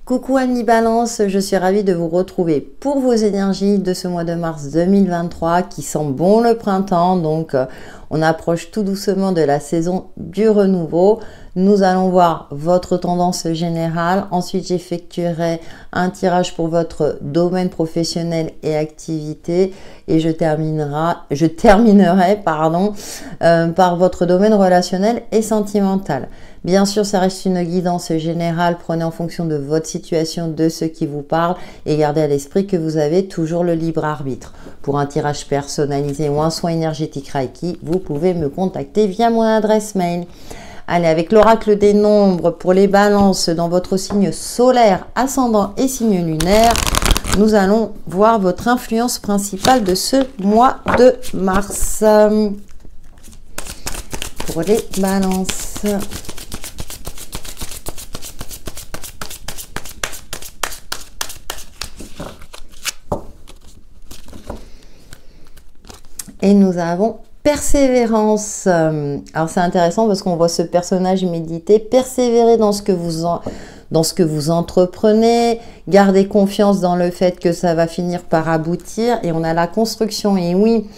Coucou amis Balance, je suis ravie de vous retrouver pour vos énergies de ce mois de mars 2023 qui sent bon le printemps. Donc on approche tout doucement de la saison du renouveau. Nous allons voir votre tendance générale. Ensuite, j'effectuerai un tirage pour votre domaine professionnel et activité. Et je terminerai par votre domaine relationnel et sentimental. Bien sûr, ça reste une guidance générale. Prenez en fonction de votre situation, de ce qui vous parle. Et gardez à l'esprit que vous avez toujours le libre arbitre. Pour un tirage personnalisé ou un soin énergétique Reiki, vous pouvez me contacter via mon adresse mail. Allez, avec l'oracle des nombres pour les balances dans votre signe solaire, ascendant et signe lunaire, nous allons voir votre influence principale de ce mois de mars. Pour les balances. Et nous avons persévérance. Alors c'est intéressant parce qu'on voit ce personnage méditer, persévérer dans ce que vous entreprenez, garder confiance dans le fait que ça va finir par aboutir. Et on a la construction. Et oui,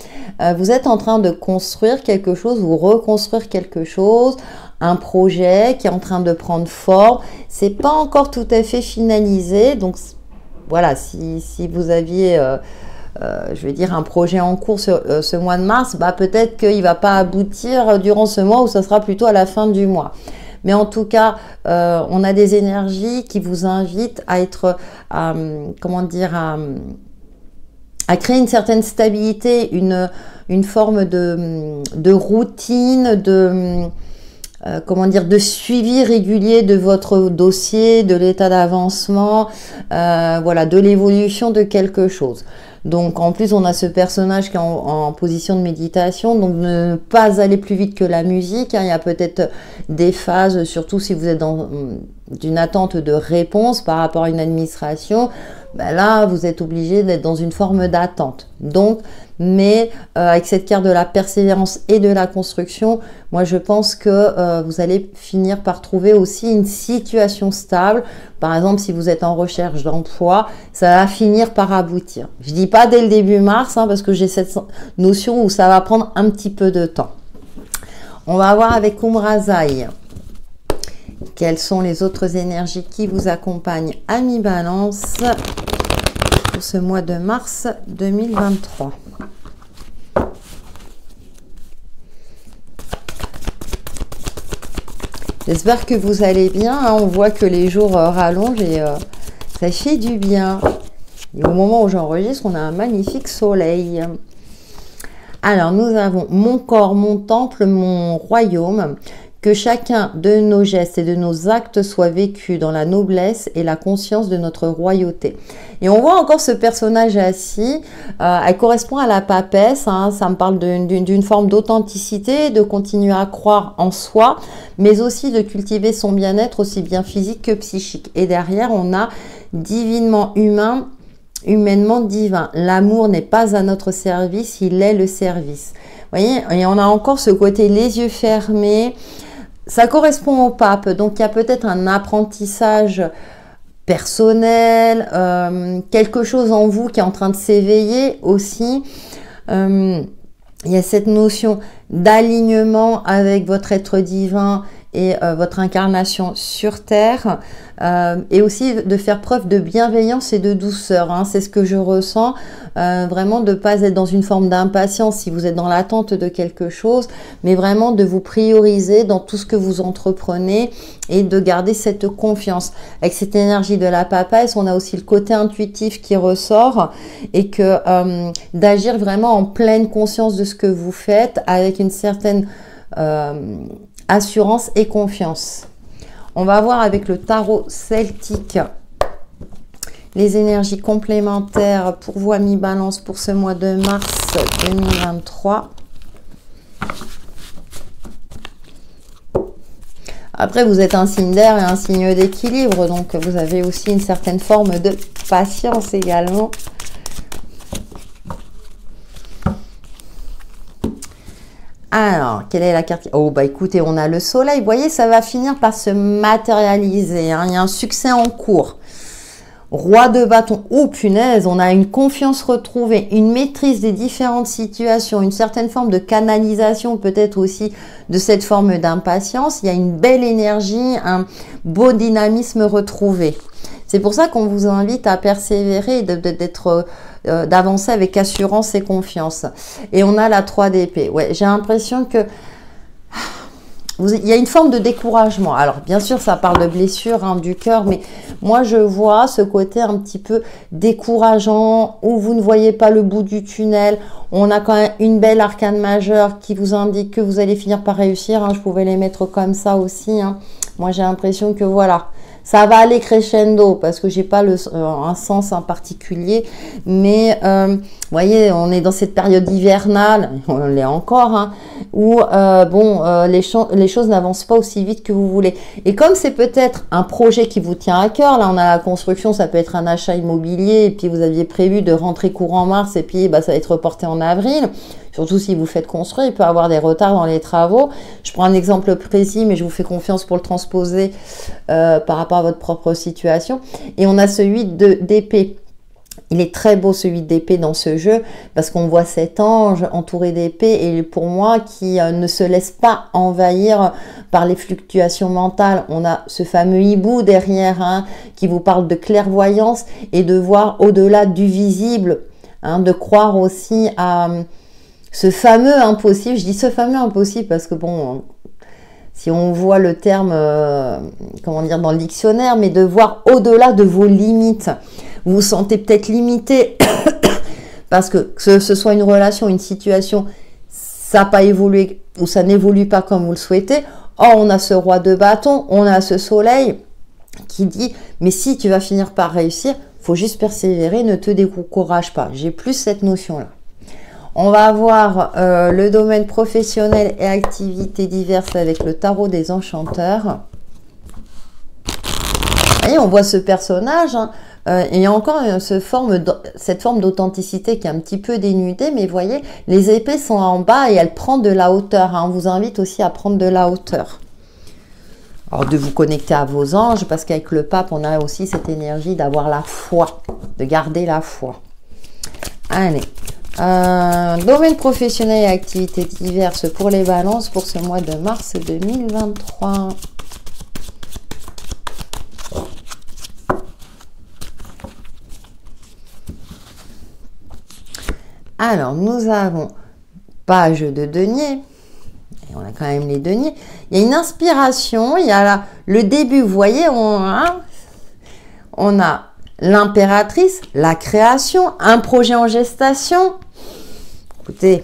vous êtes en train de construire quelque chose ou reconstruire quelque chose, un projet qui est en train de prendre forme. C'est pas encore tout à fait finalisé. Donc voilà, si vous aviez je vais dire un projet en cours ce mois de mars, bah peut-être qu'il ne va pas aboutir durant ce mois ou ça sera plutôt à la fin du mois. Mais en tout cas, on a des énergies qui vous invitent à être, à créer une certaine stabilité, une forme de routine, de suivi régulier de votre dossier, de l'état d'avancement, voilà, de l'évolution de quelque chose. Donc en plus on a ce personnage qui est en position de méditation, donc ne pas aller plus vite que la musique, hein. Il y a peut-être des phases, surtout si vous êtes dans une attente de réponse par rapport à une administration, ben là vous êtes obligé d'être dans une forme d'attente. Donc, mais avec cette carte de la persévérance et de la construction, moi je pense que vous allez finir par trouver aussi une situation stable. Par exemple, si vous êtes en recherche d'emploi, ça va finir par aboutir. Je dis pas dès le début mars, hein, parce que j'ai cette notion où ça va prendre un petit peu de temps. On va voir avec Umrazai quelles sont les autres énergies qui vous accompagnent, amis Balance, pour ce mois de mars 2023. J'espère que vous allez bien, hein. On voit que les jours rallongent et ça fait du bien. Et au moment où j'enregistre, on a un magnifique soleil. Alors, nous avons mon corps, mon temple, mon royaume. Que chacun de nos gestes et de nos actes soit vécu dans la noblesse et la conscience de notre royauté. Et on voit encore ce personnage assis. Elle correspond à la papesse. Hein, ça me parle d'une forme d'authenticité, de continuer à croire en soi, mais aussi de cultiver son bien-être aussi bien physique que psychique. Et derrière, on a divinement humain, humainement divin. L'amour n'est pas à notre service, il est le service. Vous voyez, et on a encore ce côté les yeux fermés. Ça correspond au pape, donc il y a peut-être un apprentissage personnel, quelque chose en vous qui est en train de s'éveiller aussi. Il y a cette notion d'alignement avec votre être divin et votre incarnation sur Terre, et aussi de faire preuve de bienveillance et de douceur, hein. C'est ce que je ressens, vraiment de ne pas être dans une forme d'impatience si vous êtes dans l'attente de quelque chose, mais vraiment de vous prioriser dans tout ce que vous entreprenez et de garder cette confiance. Avec cette énergie de la papesse, on a aussi le côté intuitif qui ressort et que d'agir vraiment en pleine conscience de ce que vous faites avec une certaine assurance et confiance. On va voir avec le tarot celtique les énergies complémentaires pour vous, amis Balance, pour ce mois de mars 2023. Après, vous êtes un signe d'air et un signe d'équilibre, donc vous avez aussi une certaine forme de patience également. Alors, quelle est la carte? Oh, bah écoutez, on a le soleil. Vous voyez, ça va finir par se matérialiser, hein. Il y a un succès en cours. Roi de bâton. Oh, punaise, on a une confiance retrouvée, une maîtrise des différentes situations, une certaine forme de canalisation, peut-être aussi de cette forme d'impatience. Il y a une belle énergie, un beau dynamisme retrouvé. C'est pour ça qu'on vous invite à persévérer, d'avancer avec assurance et confiance. Et on a la 3 d'épée. Ouais, j'ai l'impression que il y a une forme de découragement. Alors, bien sûr, ça parle de blessure, hein, du cœur, mais moi, je vois ce côté un petit peu décourageant, où vous ne voyez pas le bout du tunnel. On a quand même une belle arcane majeure qui vous indique que vous allez finir par réussir, hein. Je pouvais les mettre comme ça aussi, hein. Moi, j'ai l'impression que voilà, ça va aller crescendo parce que j'ai pas un sens en particulier, mais vous voyez, on est dans cette période hivernale, on l'est encore, hein, où les choses n'avancent pas aussi vite que vous voulez. Et comme c'est peut-être un projet qui vous tient à cœur, là on a la construction, ça peut être un achat immobilier, et puis vous aviez prévu de rentrer courant mars, et puis bah, ça va être reporté en avril. Surtout si vous faites construire, il peut y avoir des retards dans les travaux. Je prends un exemple précis, mais je vous fais confiance pour le transposer par rapport à votre propre situation. Et on a ce 8 d'épée. Il est très beau ce 8 d'épée dans ce jeu parce qu'on voit cet ange entouré d'épée et pour moi qui ne se laisse pas envahir par les fluctuations mentales. On a ce fameux hibou derrière, hein, qui vous parle de clairvoyance et de voir au-delà du visible, hein, de croire aussi à ce fameux impossible. Je dis ce fameux impossible parce que bon, si on voit le terme, comment dire, dans le dictionnaire, mais de voir au-delà de vos limites. Vous vous sentez peut-être limité parce que ce soit une relation, une situation, ça n'a pas évolué ou ça n'évolue pas comme vous le souhaitez. Or, on a ce roi de bâton, on a ce soleil qui dit, mais si tu vas finir par réussir, il faut juste persévérer, ne te décourage pas. J'ai plus cette notion-là. On va avoir le domaine professionnel et activités diverses avec le tarot des enchanteurs. Et on voit ce personnage, hein, et il y a encore cette forme d'authenticité qui est un petit peu dénudée, mais vous voyez, les épées sont en bas et elles prennent de la hauteur, hein. On vous invite aussi à prendre de la hauteur. Alors, de vous connecter à vos anges, parce qu'avec le pape, on a aussi cette énergie d'avoir la foi, de garder la foi. Allez. Domaine professionnel et activités diverses pour les balances pour ce mois de mars 2023. Alors, nous avons page de denier. Et on a quand même les deniers. Il y a une inspiration, il y a le début. Vous voyez, on a l'impératrice, la création, un projet en gestation. Écoutez,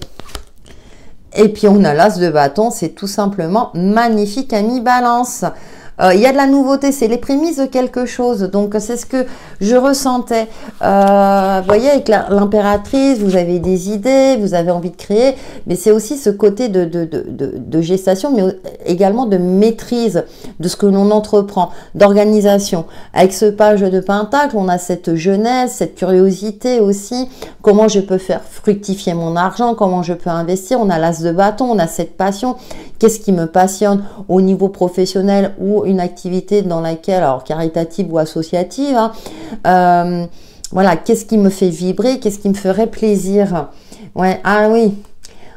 et puis on a l'as de bâton, c'est tout simplement magnifique, ami balance. Il y a de la nouveauté, c'est les prémices de quelque chose. Donc, c'est ce que je ressentais. Vous voyez, avec l'impératrice, vous avez des idées, vous avez envie de créer. Mais c'est aussi ce côté de gestation, mais également de maîtrise de ce que l'on entreprend, d'organisation. Avec ce page de pentacle, on a cette jeunesse, cette curiosité aussi. Comment je peux faire fructifier mon argent, comment je peux investir. On a l'as de bâton, on a cette passion. Qu'est-ce qui me passionne au niveau professionnel ou une activité dans laquelle, alors caritative ou associative, hein, voilà, qu'est-ce qui me fait vibrer, qu'est-ce qui me ferait plaisir. Ouais, ah oui,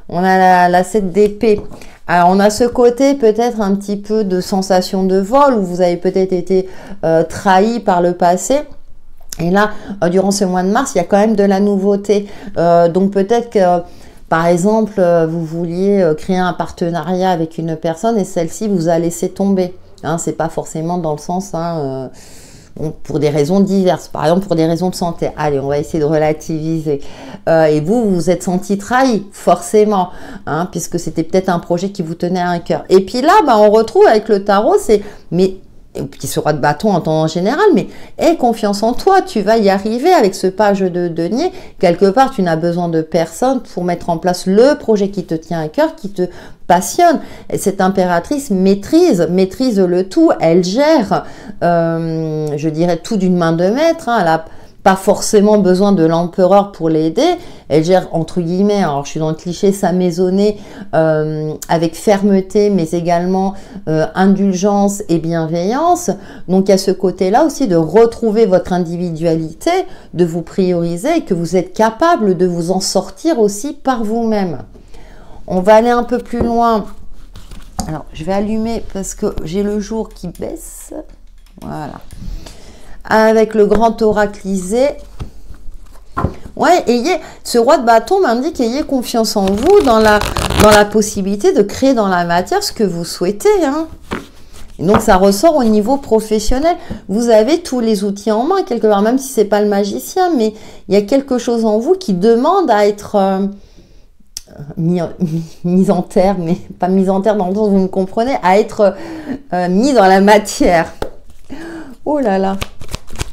on a la 7 d'épée. Alors, on a ce côté peut-être un petit peu de sensation de vol, où vous avez peut-être été trahi par le passé. Et là, durant ce mois de mars, il y a quand même de la nouveauté. Donc, peut-être que par exemple, vous vouliez créer un partenariat avec une personne et celle-ci vous a laissé tomber. Hein, c'est pas forcément dans le sens, hein, pour des raisons diverses. Par exemple, pour des raisons de santé. Allez, on va essayer de relativiser. Et vous vous êtes senti trahi, forcément, hein, puisque c'était peut-être un projet qui vous tenait à cœur. Et puis là, bah, on retrouve avec le tarot, c'est mais qui sera de bâton en temps général, mais aie confiance en toi, tu vas y arriver avec ce page de denier. Quelque part, tu n'as besoin de personne pour mettre en place le projet qui te tient à cœur, qui te passionne. Et cette impératrice maîtrise le tout, elle gère, je dirais, tout d'une main de maître, hein. Elle a pas forcément besoin de l'empereur pour l'aider. Elle gère, entre guillemets, alors je suis dans le cliché, sa maisonnée avec fermeté, mais également indulgence et bienveillance. Donc, il y a ce côté-là aussi de retrouver votre individualité, de vous prioriser et que vous êtes capable de vous en sortir aussi par vous-même. On va aller un peu plus loin. Alors, je vais allumer parce que j'ai le jour qui baisse. Voilà. Avec le grand oraclisé. Ouais, ce roi de bâton m'indique ayez confiance en vous, dans la possibilité de créer dans la matière ce que vous souhaitez. Hein. Et donc, ça ressort au niveau professionnel. Vous avez tous les outils en main, quelque part, même si ce n'est pas le magicien, mais il y a quelque chose en vous qui demande à être mis en terre, mais pas mis en terre dans le sens où vous me comprenez, à être mis dans la matière. Oh là là.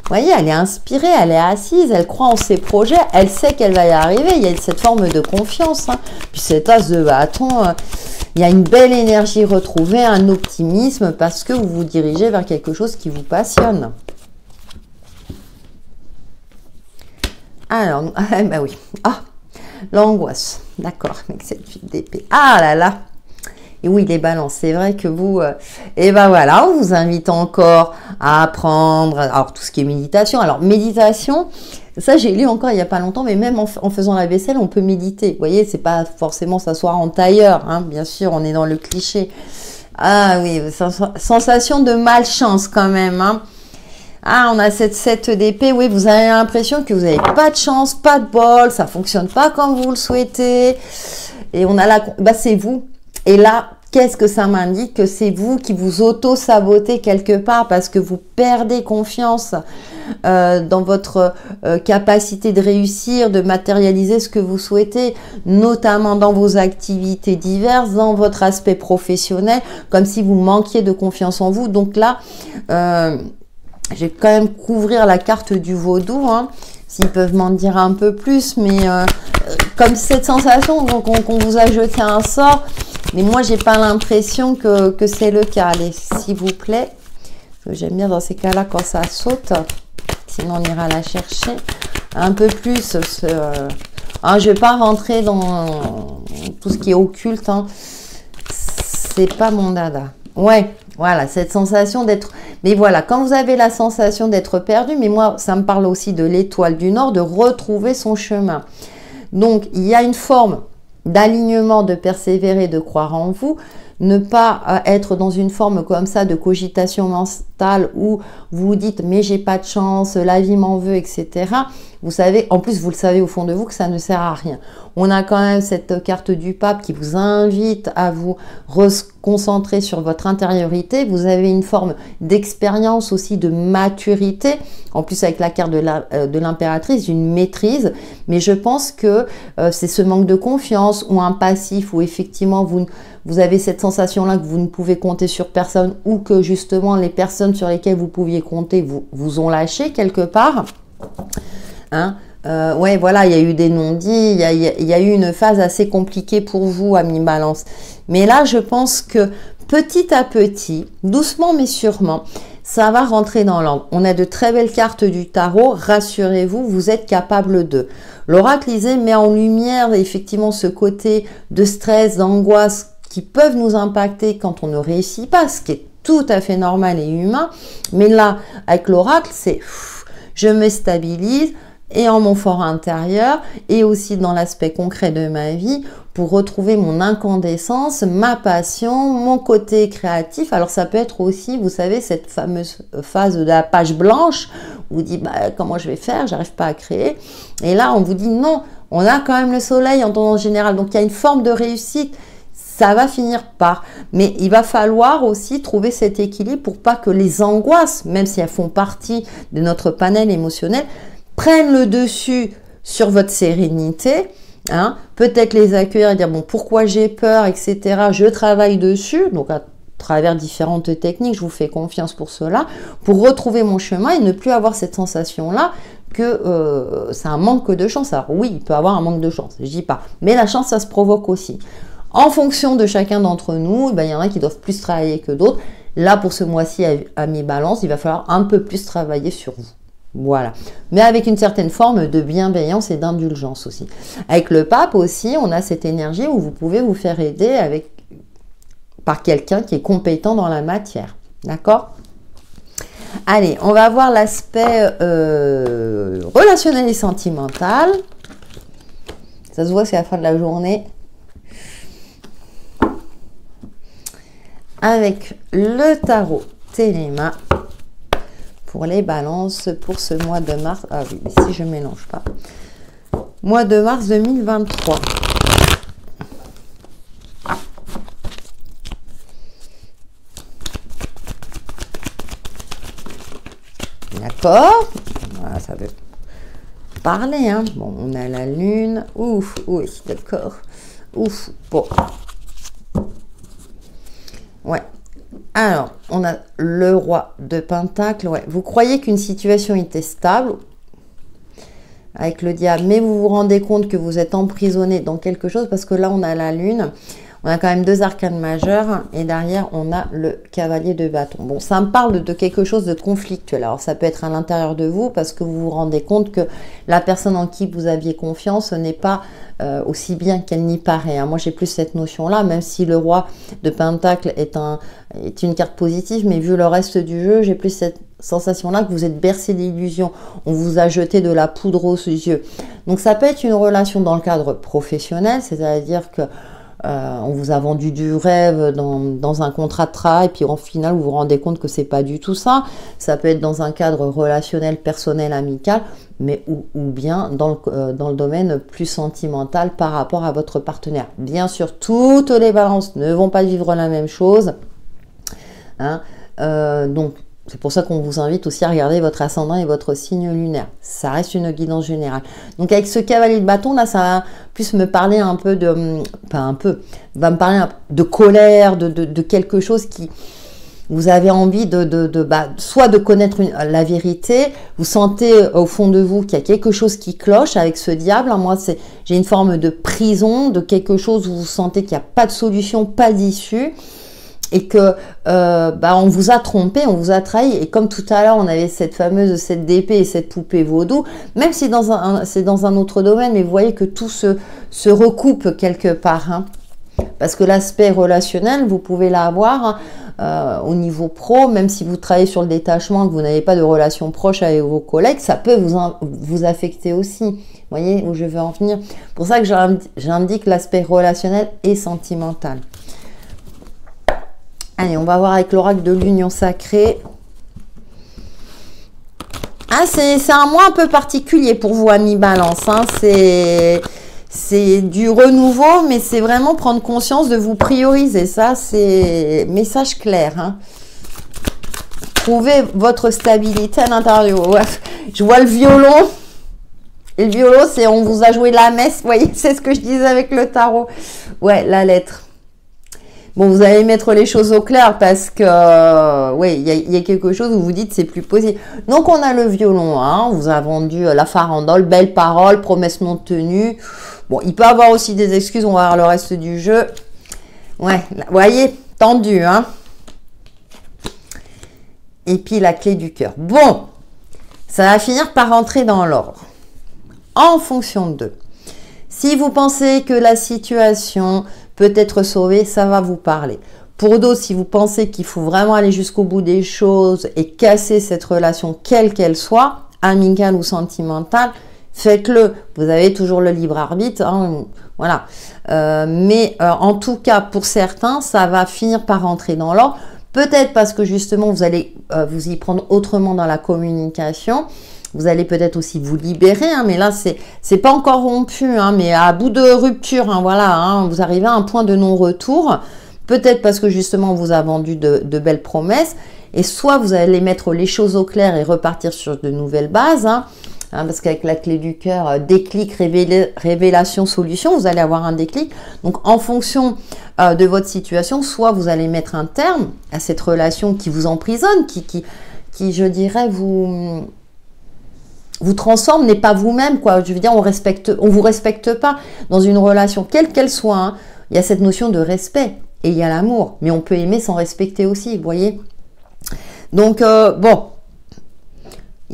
Vous voyez, elle est inspirée, elle est assise, elle croit en ses projets, elle sait qu'elle va y arriver. Il y a cette forme de confiance. Hein. Puis cet as de bâton, il y a une belle énergie retrouvée, un optimisme parce que vous vous dirigez vers quelque chose qui vous passionne. Alors, bah oui. Ah, l'angoisse. D'accord, avec cette file d'épée. Ah là là. Et oui, les balances, c'est vrai que vous... et ben voilà, on vous invite encore à apprendre... Alors, tout ce qui est méditation. Alors, méditation, ça, j'ai lu encore il n'y a pas longtemps, mais même en faisant la vaisselle, on peut méditer. Vous voyez, c'est pas forcément s'asseoir en tailleur. Hein. Bien sûr, on est dans le cliché. Ah oui, sensation de malchance quand même. Hein. Ah, on a cette 7 d'épée. Oui, vous avez l'impression que vous n'avez pas de chance, pas de bol. Ça ne fonctionne pas comme vous le souhaitez. Et on a la... Bah, c'est vous. Et là, qu'est-ce que ça m'indique? Que c'est vous qui vous auto-sabotez quelque part parce que vous perdez confiance dans votre capacité de réussir, de matérialiser ce que vous souhaitez, notamment dans vos activités diverses, dans votre aspect professionnel, comme si vous manquiez de confiance en vous. Donc là, je vais quand même couvrir la carte du vaudou, hein, s'ils peuvent m'en dire un peu plus, mais comme cette sensation qu'on vous a jeté un sort, mais moi, j'ai pas l'impression que c'est le cas. Allez, s'il vous plaît. J'aime bien dans ces cas-là quand ça saute. Sinon, on ira la chercher. Un peu plus. Hein, je vais pas rentrer dans tout ce qui est occulte. Hein. C'est pas mon dada. Ouais, voilà, cette sensation d'être... Mais voilà, quand vous avez la sensation d'être perdu, mais moi, ça me parle aussi de l'étoile du Nord, de retrouver son chemin. Donc, il y a une forme d'alignement, de persévérer, de croire en vous, ne pas être dans une forme comme ça de cogitation mentale où vous vous dites mais j'ai pas de chance, la vie m'en veut, etc. Vous savez, en plus vous le savez au fond de vous que ça ne sert à rien. On a quand même cette carte du pape qui vous invite à vous reconcentrer sur votre intériorité. Vous avez une forme d'expérience aussi, de maturité, en plus avec la carte de l'impératrice, d'une maîtrise. Mais je pense que c'est ce manque de confiance ou un passif où effectivement vous avez cette sensation-là que vous ne pouvez compter sur personne ou que justement les personnes sur lesquelles vous pouviez compter vous ont lâché quelque part. Hein? Ouais, voilà, il y a eu des non-dits, il y a eu une phase assez compliquée pour vous, amis Balance. Mais là, je pense que petit à petit, doucement mais sûrement, ça va rentrer dans l'ordre. On a de très belles cartes du tarot, rassurez-vous, vous êtes capable de. L'oracle Isée met en lumière effectivement ce côté de stress, d'angoisse qui peuvent nous impacter quand on ne réussit pas, ce qui est tout à fait normal et humain. Mais là, avec l'oracle, c'est je me stabilise et en mon fort intérieur et aussi dans l'aspect concret de ma vie pour retrouver mon incandescence, ma passion, mon côté créatif. Alors ça peut être aussi, vous savez, cette fameuse phase de la page blanche où vous dites bah, comment je vais faire, j'arrive pas à créer. Et là, on vous dit non, on a quand même le soleil en tendance générale. Donc il y a une forme de réussite. Ça va finir par, mais il va falloir aussi trouver cet équilibre pour pas que les angoisses, même si elles font partie de notre panel émotionnel, prennent le dessus sur votre sérénité. Hein. Peut-être les accueillir et dire bon pourquoi j'ai peur, etc. Je travaille dessus, donc à travers différentes techniques, je vous fais confiance pour cela, pour retrouver mon chemin et ne plus avoir cette sensation-là que c'est un manque de chance. Alors oui, il peut avoir un manque de chance, je dis pas, mais la chance ça se provoque aussi. En fonction de chacun d'entre nous, il y en a qui doivent plus travailler que d'autres. Là, pour ce mois-ci, à mes balances, il va falloir un peu plus travailler sur vous. Voilà. Mais avec une certaine forme de bienveillance et d'indulgence aussi. Avec le pape aussi, on a cette énergie où vous pouvez vous faire aider par quelqu'un qui est compétent dans la matière. D'accord? Allez, on va voir l'aspect relationnel et sentimental. Ça se voit, c'est la fin de la journée. Avec le tarot Téléma pour les balances pour ce mois de mars. Ah oui, si je ne mélange pas. Mois de mars 2023. D'accord. Voilà, ça veut parler. Hein. Bon, on a la lune. Ouf, oui, d'accord. Ouf, bon. Ouais. Alors, on a le roi de Pentacle. Ouais. Vous croyez qu'une situation était stable avec le diable, mais vous vous rendez compte que vous êtes emprisonné dans quelque chose parce que là, on a la lune. On a quand même deux arcanes majeurs et derrière, on a le cavalier de bâton. Bon, ça me parle de quelque chose de conflictuel. Alors, ça peut être à l'intérieur de vous parce que vous vous rendez compte que la personne en qui vous aviez confiance n'est pas aussi bien qu'elle n'y paraît. Hein. Moi, j'ai plus cette notion-là, même si le roi de Pentacle est une carte positive, mais vu le reste du jeu, j'ai plus cette sensation-là que vous êtes bercé d'illusions. On vous a jeté de la poudre aux yeux. Donc, ça peut être une relation dans le cadre professionnel, c'est-à-dire que on vous a vendu du rêve dans un contrat de travail, puis au final, vous vous rendez compte que c'est pas du tout ça. Ça peut être dans un cadre relationnel, personnel, amical, mais ou bien dans le domaine plus sentimental par rapport à votre partenaire. Bien sûr, toutes les balances ne vont pas vivre la même chose. Hein. Donc, c'est pour ça qu'on vous invite aussi à regarder votre ascendant et votre signe lunaire. Ça reste une guidance générale. Donc avec ce cavalier de bâton, là, ça va plus me parler un peu de... Pas un peu. Va me parler de colère, de quelque chose qui... Vous avez envie soit de connaître la vérité, vous sentez au fond de vous qu'il y a quelque chose qui cloche avec ce diable. Moi, j'ai une forme de prison, de quelque chose où vous sentez qu'il n'y a pas de solution, pas d'issue. Et que on vous a trompé, on vous a trahi. Et comme tout à l'heure, on avait cette fameuse 7 d'épée et cette poupée vaudou, même si c'est dans un autre domaine, mais vous voyez que tout se recoupe quelque part. Hein. Parce que l'aspect relationnel, vous pouvez l'avoir au niveau pro, même si vous travaillez sur le détachement, que vous n'avez pas de relation proche avec vos collègues, ça peut vous affecter aussi. Vous voyez où je veux en venir. C'est pour ça que j'indique l'aspect relationnel et sentimental. Allez, on va voir avec l'oracle de l'union sacrée. Ah, c'est un mois un peu particulier pour vous, amis Balance. Hein. C'est du renouveau, mais c'est vraiment prendre conscience de vous prioriser. Ça, c'est message clair. Hein. Trouvez votre stabilité à l'intérieur. Ouais. Je vois le violon. Et le violon, c'est on vous a joué la messe. Vous voyez, c'est ce que je disais avec le tarot. Ouais, la lettre. Bon, vous allez mettre les choses au clair parce que, oui, il y a quelque chose où vous dites c'est plus possible. Donc, on a le violon, hein, on vous a vendu la farandole, belle parole, promesse non tenue. Bon, il peut y avoir aussi des excuses, on va voir le reste du jeu. Ouais, là, vous voyez, tendu, hein. Et puis, la clé du cœur. Bon, ça va finir par rentrer dans l'ordre. En fonction d'eux. Si vous pensez que la situation peut être sauvée, ça va vous parler. Pour d'autres, si vous pensez qu'il faut vraiment aller jusqu'au bout des choses et casser cette relation, quelle qu'elle soit, amicale ou sentimentale, faites-le. Vous avez toujours le libre arbitre. Hein, voilà. Mais en tout cas, pour certains, ça va finir par rentrer dans l'ordre. Peut-être parce que justement, vous allez vous y prendre autrement dans la communication. Vous allez peut-être aussi vous libérer, hein, mais là, c'est pas encore rompu, hein, mais à bout de rupture, hein, voilà, hein, vous arrivez à un point de non-retour, peut-être parce que justement, on vous a vendu de belles promesses, et soit vous allez mettre les choses au clair et repartir sur de nouvelles bases, hein, parce qu'avec la clé du cœur, déclic, révélation, solution, vous allez avoir un déclic. Donc, en fonction de votre situation, soit vous allez mettre un terme à cette relation qui vous emprisonne, qui je dirais, vous transforme, n'est pas vous-même, quoi. Je veux dire, on vous respecte pas dans une relation, quelle qu'elle soit. Hein. Il y a cette notion de respect et il y a l'amour, mais on peut aimer sans respecter aussi, vous voyez. Donc, bon,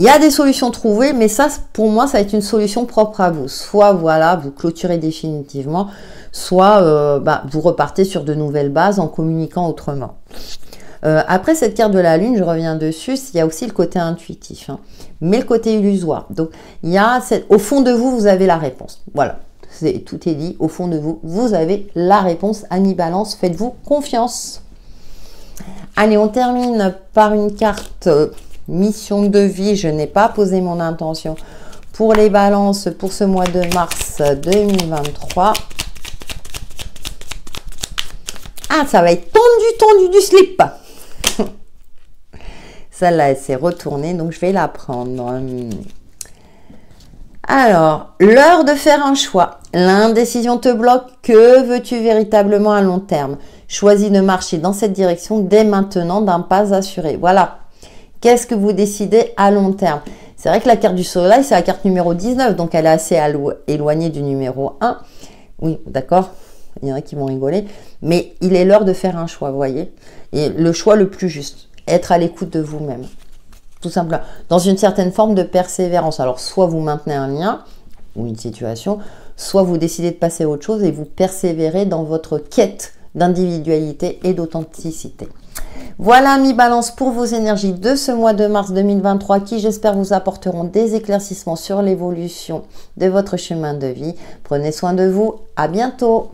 Il y a des solutions trouvées, mais ça, pour moi, ça va être une solution propre à vous. Soit, voilà, vous clôturez définitivement, soit vous repartez sur de nouvelles bases en communiquant autrement. Après cette carte de la lune, je reviens dessus, il y a aussi le côté intuitif, hein, mais le côté illusoire. Donc, il y a au fond de vous, vous avez la réponse. Voilà, tout est dit. Au fond de vous, vous avez la réponse. Amis Balance, faites-vous confiance. Allez, on termine par une carte mission de vie. Je n'ai pas posé mon intention pour les balances pour ce mois de mars 2023. Ah, ça va être tendu du slip. Celle-là, elle s'est retournée, donc je vais la prendre. Alors, l'heure de faire un choix. L'indécision te bloque. Que veux-tu véritablement à long terme? Choisis de marcher dans cette direction dès maintenant d'un pas assuré. Voilà. Qu'est-ce que vous décidez à long terme? C'est vrai que la carte du soleil, c'est la carte numéro 19, donc elle est assez éloignée du numéro 1. Oui, d'accord. Il y en a qui vont rigoler. Mais il est l'heure de faire un choix, vous voyez. Et le choix le plus juste. Être à l'écoute de vous-même. Tout simplement. Dans une certaine forme de persévérance. Alors, soit vous maintenez un lien ou une situation, soit vous décidez de passer à autre chose et vous persévérez dans votre quête d'individualité et d'authenticité. Voilà, mi Balance, pour vos énergies de ce mois de mars 2023 qui, j'espère, vous apporteront des éclaircissements sur l'évolution de votre chemin de vie. Prenez soin de vous. À bientôt.